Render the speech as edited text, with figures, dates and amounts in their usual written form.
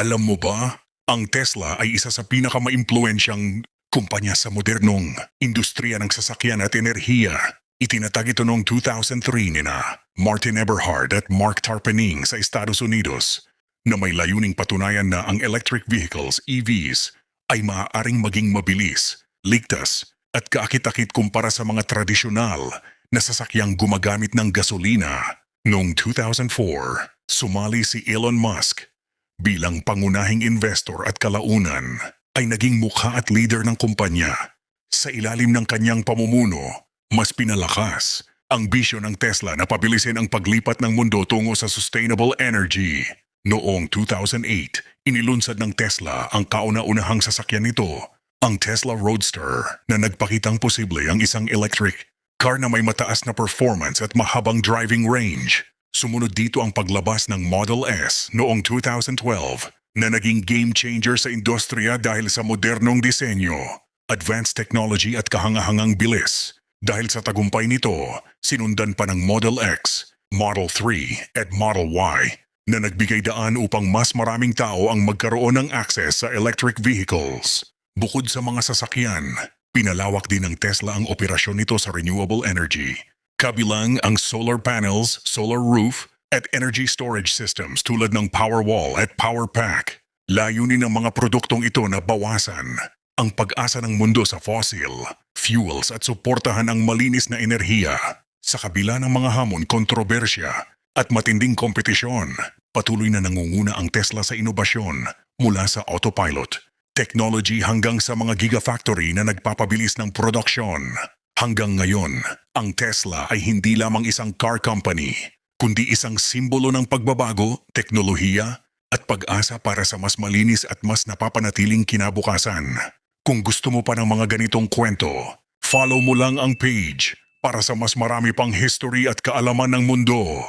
Alam mo ba, ang Tesla ay isa sa pinakamaimpluwensyang kumpanya sa modernong industriya ng sasakyan at enerhiya. Itinatag ito noong 2003 nina Martin Eberhard at Mark Tarpenning sa Estados Unidos na may layuning patunayan na ang electric vehicles, EVs, ay maaaring maging mabilis, ligtas at kaakit-akit kumpara sa mga tradisyonal na sasakyang gumagamit ng gasolina. Noong 2004, sumali si Elon Musk bilang pangunahing investor at kalaunan ay naging mukha at leader ng kumpanya. Sa ilalim ng kanyang pamumuno, mas pinalakas ang bisyo ng Tesla na pabilisin ang paglipat ng mundo tungo sa sustainable energy. Noong 2008, inilunsad ng Tesla ang kauna-unahang sasakyan nito, ang Tesla Roadster, na nagpakitang posible ang isang electric car na may mataas na performance at mahabang driving range. Sumunod dito ang paglabas ng Model S noong 2012 na naging game changer sa industriya dahil sa modernong disenyo, advanced technology at kahangahangang bilis. Dahil sa tagumpay nito, sinundan pa ng Model X, Model 3 at Model Y na nagbigay daan upang mas maraming tao ang magkaroon ng access sa electric vehicles. Bukod sa mga sasakyan, pinalawak din ng Tesla ang operasyon nito sa renewable energy. Kabilang ang solar panels, solar roof, at energy storage systems tulad ng Powerwall at Powerpack. Layunin ng mga produktong ito na bawasan ang pag-asa ng mundo sa fossil fuels at suportahan ang malinis na enerhiya. Sa kabila ng mga hamon, kontrobersya at matinding kompetisyon, patuloy na nangunguna ang Tesla sa inobasyon mula sa autopilot technology hanggang sa mga gigafactory na nagpapabilis ng produksyon. Hanggang ngayon, ang Tesla ay hindi lamang isang car company, kundi isang simbolo ng pagbabago, teknolohiya, at pag-asa para sa mas malinis at mas napapanatiling kinabukasan. Kung gusto mo pa ng mga ganitong kwento, follow mo lang ang page para sa mas marami pang history at kaalaman ng mundo.